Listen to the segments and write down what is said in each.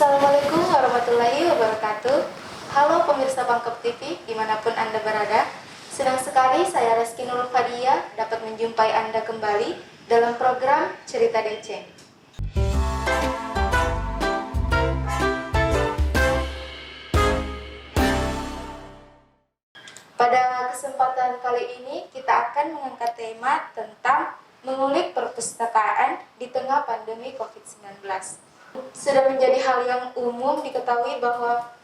Assalamualaikum warahmatullahi wabarakatuh. Halo pemirsa Pangkep TV dimanapun Anda berada. Senang sekali saya Reski Nurul Fadia dapat menjumpai Anda kembali dalam program Cerita DC. Pada kesempatan kali ini kita akan mengangkat tema tentang mengulik perpustakaan di tengah pandemi COVID-19. Sudah menjadi hal yang umum diketahui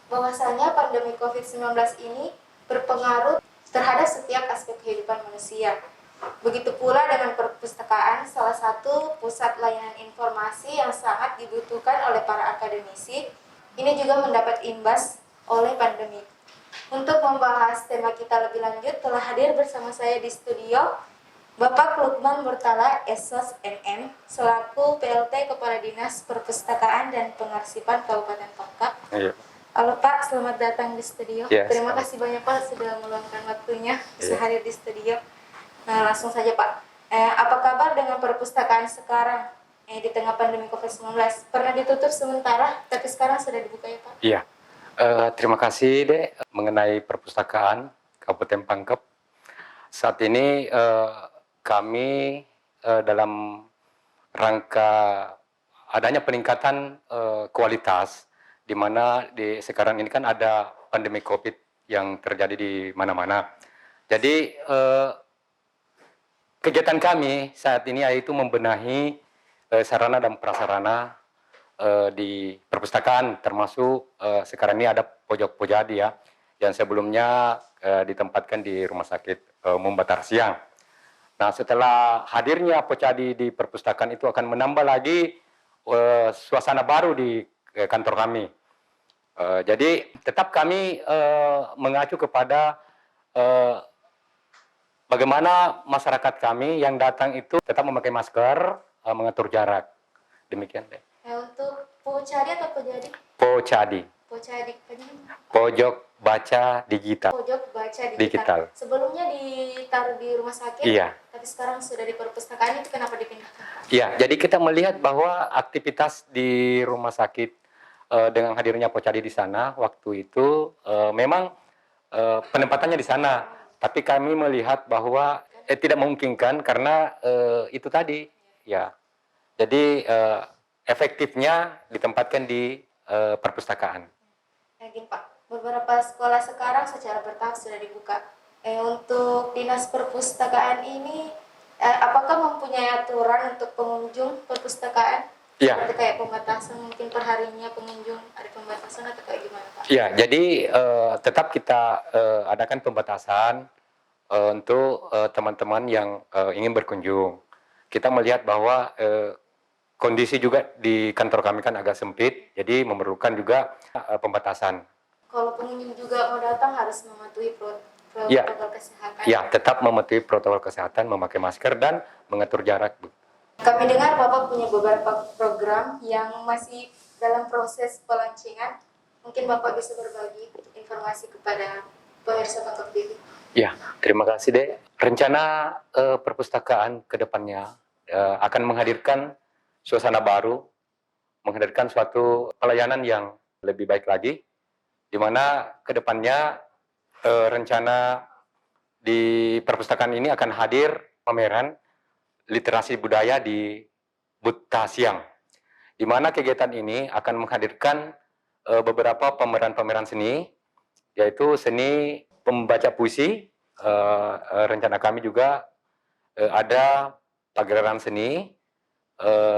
bahwasanya pandemi COVID-19 ini berpengaruh terhadap setiap aspek kehidupan manusia. Begitu pula dengan perpustakaan, salah satu pusat layanan informasi yang sangat dibutuhkan oleh para akademisi, ini juga mendapat imbas oleh pandemi. Untuk membahas tema kita lebih lanjut, telah hadir bersama saya di studio Bapak Lukman Murtala, SOS MM, selaku PLT Kepala Dinas Perpustakaan dan Pengarsipan Kabupaten Pangkep. Iya. Halo Pak, selamat datang di studio. Yes, Terima kasih banyak Pak sudah meluangkan waktunya bisa hadir di studio. Nah, langsung saja Pak, apa kabar dengan perpustakaan sekarang di tengah pandemi COVID-19? Pernah ditutup sementara, tapi sekarang sudah dibuka ya Pak? Iya. Terima kasih Dek mengenai perpustakaan Kabupaten Pangkep. Saat ini kami dalam rangka adanya peningkatan kualitas, di mana sekarang ini kan ada pandemi COVID yang terjadi di mana-mana. Jadi kegiatan kami saat ini yaitu membenahi sarana dan prasarana di perpustakaan, termasuk sekarang ini ada pojok Pojadi ya, yang sebelumnya ditempatkan di Rumah Sakit Umum Batara Siang. Nah, setelah hadirnya Pojadi di perpustakaan itu akan menambah lagi suasana baru di kantor kami. Jadi tetap kami mengacu kepada bagaimana masyarakat kami yang datang itu tetap memakai masker, mengatur jarak. Demikian deh. Untuk Pojadi atau Pojadi? Pojadi. Pojadi. Pojok baca digital. Pojok baca digital. Sebelumnya ditaruh di rumah sakit, iya. Tapi sekarang sudah di perpustakaan, itu kenapa dipindahkan? Iya, jadi kita melihat bahwa aktivitas di rumah sakit dengan hadirnya Pojadi di sana waktu itu memang penempatannya di sana, tapi kami melihat bahwa tidak memungkinkan karena itu tadi, ya. Jadi efektifnya ditempatkan di perpustakaan. Gini Pak, beberapa sekolah sekarang secara bertahap sudah dibuka. Untuk dinas perpustakaan ini, apakah mempunyai aturan untuk pengunjung perpustakaan? Iya. Seperti kayak pembatasan mungkin perharinya pengunjung ada pembatasan atau kayak gimana Pak? Iya, jadi tetap kita adakan pembatasan untuk teman-teman yang ingin berkunjung. Kita melihat bahwa kondisi juga di kantor kami kan agak sempit, jadi memerlukan juga pembatasan. Kalau pengunjung juga mau datang harus mematuhi protokol kesehatan? Ya, tetap mematuhi protokol kesehatan, memakai masker dan mengatur jarak. Kami dengar Bapak punya beberapa program yang masih dalam proses pelancingan. Mungkin Bapak bisa berbagi informasi kepada pemirsa Pangkep TV. Ya, terima kasih Dek. Rencana perpustakaan ke depannya akan menghadirkan suasana baru, menghadirkan suatu pelayanan yang lebih baik lagi, di mana ke depannya rencana di perpustakaan ini akan hadir pameran literasi budaya di Buta Siang, di mana kegiatan ini akan menghadirkan beberapa pameran-pameran seni, yaitu seni pembaca puisi. Rencana kami juga ada pagelaran seni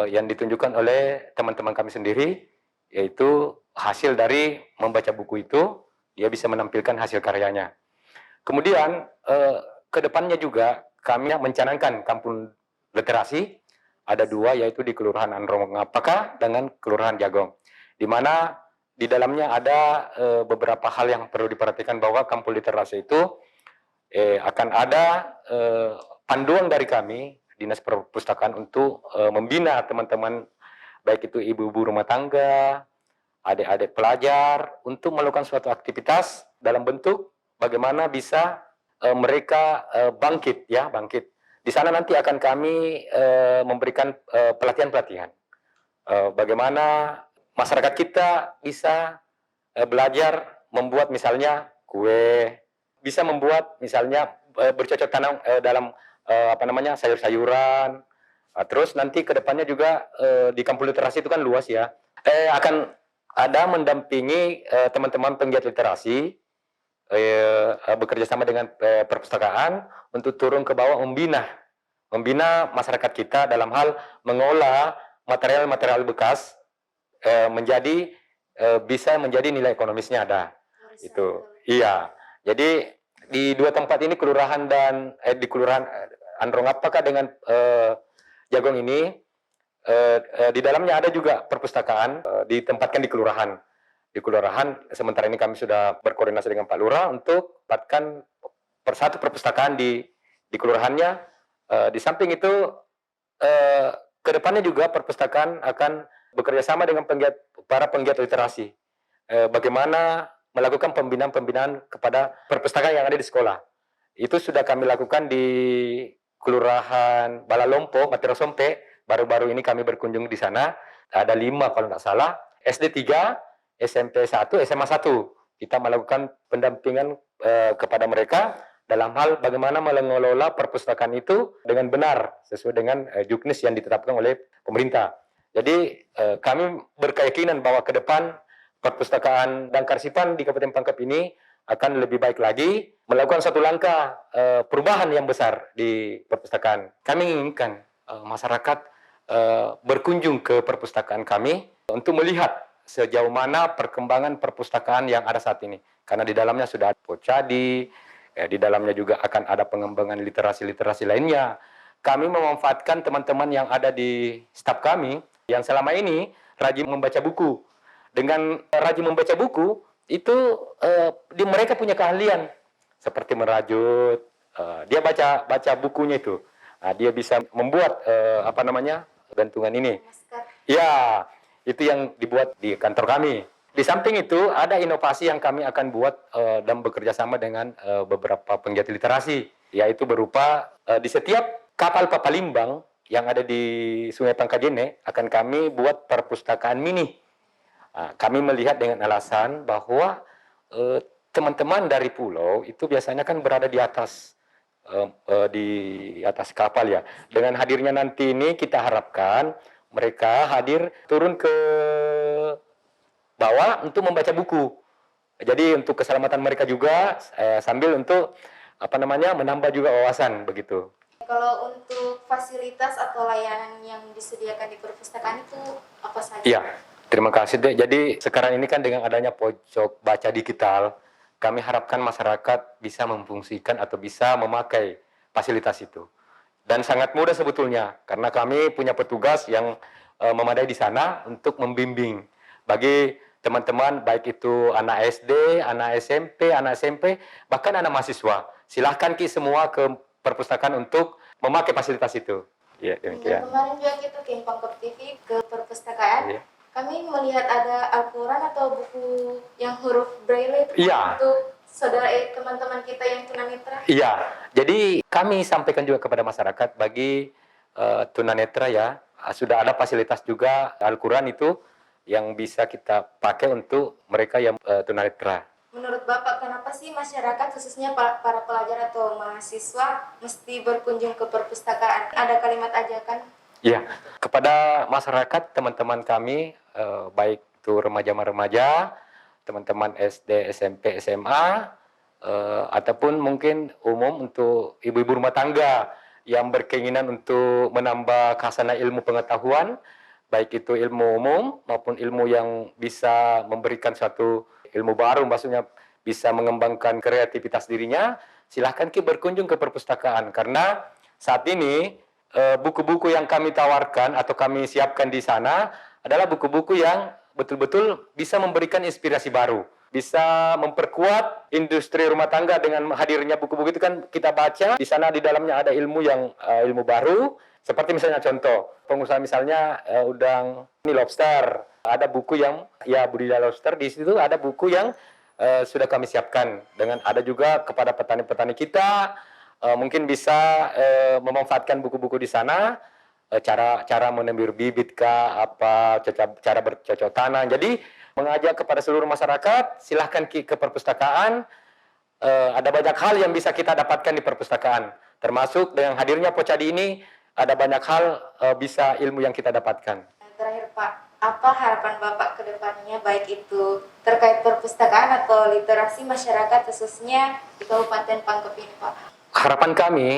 yang ditunjukkan oleh teman-teman kami sendiri, yaitu hasil dari membaca buku itu, dia bisa menampilkan hasil karyanya. Kemudian ke depannya juga kami mencanangkan kampung literasi, ada dua, yaitu di Kelurahan Androng Ngapaka dengan Kelurahan Jagong, di mana di dalamnya ada beberapa hal yang perlu diperhatikan, bahwa kampung literasi itu akan ada panduan dari kami Dinas Perpustakaan untuk membina teman-teman, baik itu ibu-ibu rumah tangga, adik-adik pelajar, untuk melakukan suatu aktivitas dalam bentuk bagaimana bisa mereka bangkit. Di sana nanti akan kami memberikan pelatihan-pelatihan bagaimana masyarakat kita bisa belajar membuat misalnya kue, bisa membuat misalnya bercocok tanam dalam sayur-sayuran. Terus nanti ke depannya juga di kampung literasi itu kan luas ya. Akan ada mendampingi teman-teman penggiat literasi bekerja sama dengan perpustakaan untuk turun ke bawah membina masyarakat kita dalam hal mengolah material-material bekas menjadi bisa menjadi nilai ekonomisnya ada. Itu. Iya. Jadi di dua tempat ini kelurahan dan di kelurahan Androng apakah dengan Jagong ini di dalamnya ada juga perpustakaan ditempatkan di kelurahan. Di kelurahan sementara ini kami sudah berkoordinasi dengan Pak Lurah untuk tempatkan persatu perpustakaan di kelurahannya. Di samping itu kedepannya juga perpustakaan akan bekerja sama dengan para penggiat literasi. Bagaimana melakukan pembinaan-pembinaan kepada perpustakaan yang ada di sekolah. Itu sudah kami lakukan di Kelurahan Balalompo, Matero Sompe. Baru-baru ini kami berkunjung di sana. Ada 5 kalau tidak salah. SD 3, SMP 1, SMA 1. Kita melakukan pendampingan kepada mereka dalam hal bagaimana mengelola perpustakaan itu dengan benar sesuai dengan juknis yang ditetapkan oleh pemerintah. Jadi kami berkeyakinan bahwa ke depan perpustakaan dan karsipan di Kabupaten Pangkep ini akan lebih baik lagi melakukan satu langkah perubahan yang besar di perpustakaan. Kami inginkan masyarakat berkunjung ke perpustakaan kami untuk melihat sejauh mana perkembangan perpustakaan yang ada saat ini. Karena di dalamnya sudah ada Pocadi, di dalamnya juga akan ada pengembangan literasi-literasi lainnya. Kami memanfaatkan teman-teman yang ada di staf kami yang selama ini rajin membaca buku. Dengan rajin membaca buku, itu mereka punya keahlian seperti merajut. Dia baca bukunya itu. Dia bisa membuat gantungan ini. Ya, itu yang dibuat di kantor kami. Di samping itu ada inovasi yang kami akan buat dan bekerja sama dengan beberapa penggiat literasi, yaitu berupa di setiap kapal papalimbang yang ada di Sungai Pangkajene akan kami buat perpustakaan mini. Kami melihat dengan alasan bahwa teman-teman dari pulau itu biasanya kan berada di atas kapal ya. Dengan hadirnya nanti ini kita harapkan mereka hadir turun ke bawah untuk membaca buku. Jadi untuk keselamatan mereka juga sambil untuk menambah juga wawasan begitu. Kalau untuk fasilitas atau layanan yang disediakan di perpustakaan itu apa saja? Iya, terima kasih Dek. Jadi sekarang ini kan dengan adanya pojok baca digital, kami harapkan masyarakat bisa memfungsikan atau bisa memakai fasilitas itu. Dan sangat mudah sebetulnya, karena kami punya petugas yang memadai di sana untuk membimbing bagi teman-teman, baik itu anak SD, anak SMP, bahkan anak mahasiswa. Silahkan semua ke perpustakaan untuk memakai fasilitas itu. Ya, kemarin juga kita ke Pangkep TV ke perpustakaan. Ya. Kami melihat ada Al-Quran atau buku yang huruf braille untuk saudara teman-teman kita yang tunanetra. Iya, jadi kami sampaikan juga kepada masyarakat bagi tunanetra ya, sudah ada fasilitas juga Al-Quran itu yang bisa kita pakai untuk mereka yang tunanetra. Menurut Bapak, kenapa sih masyarakat khususnya para pelajar atau mahasiswa mesti berkunjung ke perpustakaan? Ada kalimat ajakan? Iya, kepada masyarakat, teman-teman kami, baik itu remaja-remaja, teman-teman SD, SMP, SMA, ataupun mungkin umum untuk ibu-ibu rumah tangga yang berkeinginan untuk menambah khasanah ilmu pengetahuan, baik itu ilmu umum maupun ilmu yang bisa memberikan suatu ilmu baru, maksudnya bisa mengembangkan kreativitas dirinya, silahkan berkunjung ke perpustakaan. Karena saat ini buku-buku yang kami tawarkan atau kami siapkan di sana adalah buku-buku yang betul-betul bisa memberikan inspirasi baru, bisa memperkuat industri rumah tangga. Dengan hadirnya buku-buku itu kan kita baca, di sana di dalamnya ada ilmu yang ilmu baru, seperti misalnya contoh, pengusaha misalnya udang ini lobster, ada buku yang budidaya lobster, di situ ada buku yang sudah kami siapkan. Dengan ada juga kepada petani-petani kita, mungkin bisa memanfaatkan buku-buku di sana cara menebur bibit kah, cara bercocok tanam. Jadi mengajak kepada seluruh masyarakat, silahkan ke perpustakaan. Ada banyak hal yang bisa kita dapatkan di perpustakaan, termasuk dengan hadirnya Pocadi ini ada banyak hal bisa ilmu yang kita dapatkan. Terakhir Pak, apa harapan Bapak ke depannya, baik itu terkait perpustakaan atau literasi masyarakat khususnya di Kabupaten Pangkep ini Pak? Harapan kami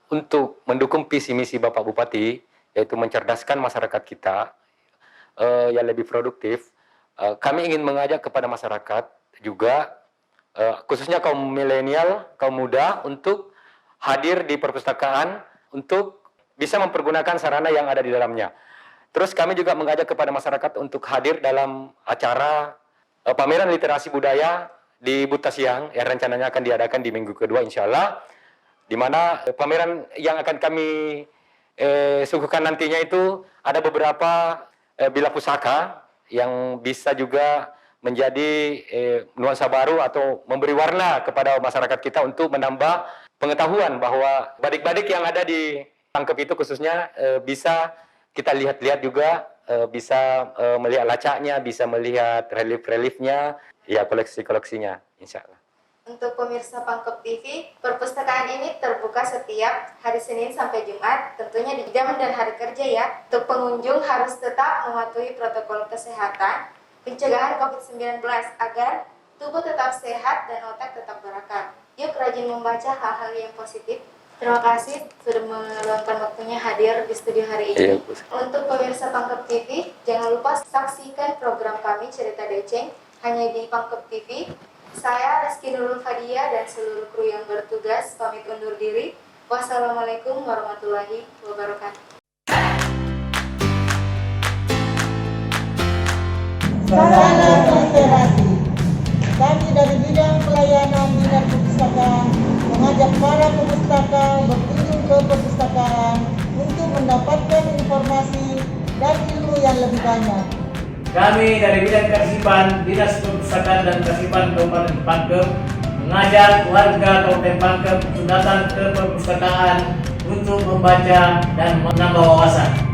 untuk mendukung visi misi Bapak Bupati, yaitu mencerdaskan masyarakat kita yang lebih produktif. Kami ingin mengajak kepada masyarakat juga, khususnya kaum milenial, kaum muda, untuk hadir di perpustakaan untuk bisa mempergunakan sarana yang ada di dalamnya. Terus kami juga mengajak kepada masyarakat untuk hadir dalam acara pameran literasi budaya di Buta Siang yang rencananya akan diadakan di minggu kedua insya Allah, di mana pameran yang akan kami suguhkan nantinya itu ada beberapa bila pusaka yang bisa juga menjadi nuansa baru atau memberi warna kepada masyarakat kita untuk menambah pengetahuan bahwa badik-badik yang ada di Pangkep itu khususnya bisa kita lihat-lihat juga, bisa melihat lacaknya, bisa melihat relief-reliefnya, ya koleksi-koleksinya, insya Allah. Untuk pemirsa Pangkep TV, perpustakaan ini terbuka setiap hari Senin sampai Jumat, tentunya di jam dan hari kerja ya. Untuk pengunjung harus tetap mematuhi protokol kesehatan, pencegahan COVID-19 agar tubuh tetap sehat dan otak tetap berakal. Yuk rajin membaca hal-hal yang positif. Terima kasih sudah meluangkan waktunya hadir di studio hari ini. Untuk pemirsa Pangkep TV, jangan lupa saksikan program kami Cerita Deceng hanya di Pangkep TV. Saya Rizky Nurul Fadia dan seluruh kru yang bertugas pamit undur diri. Wassalamualaikum warahmatullahi wabarakatuh. Salam literasi. Kami dari bidang pelayanan dinas perpustakaan mengajak para pemustaka berkunjung ke perpustakaan untuk mendapatkan informasi dan ilmu yang lebih banyak. Kami dari bidang kearsipan Dinas Perpustakaan dan Kearsipan Kabupaten Pangkep mengajak warga Kabupaten Pangkep untuk datang ke perpustakaan untuk membaca dan menambah wawasan.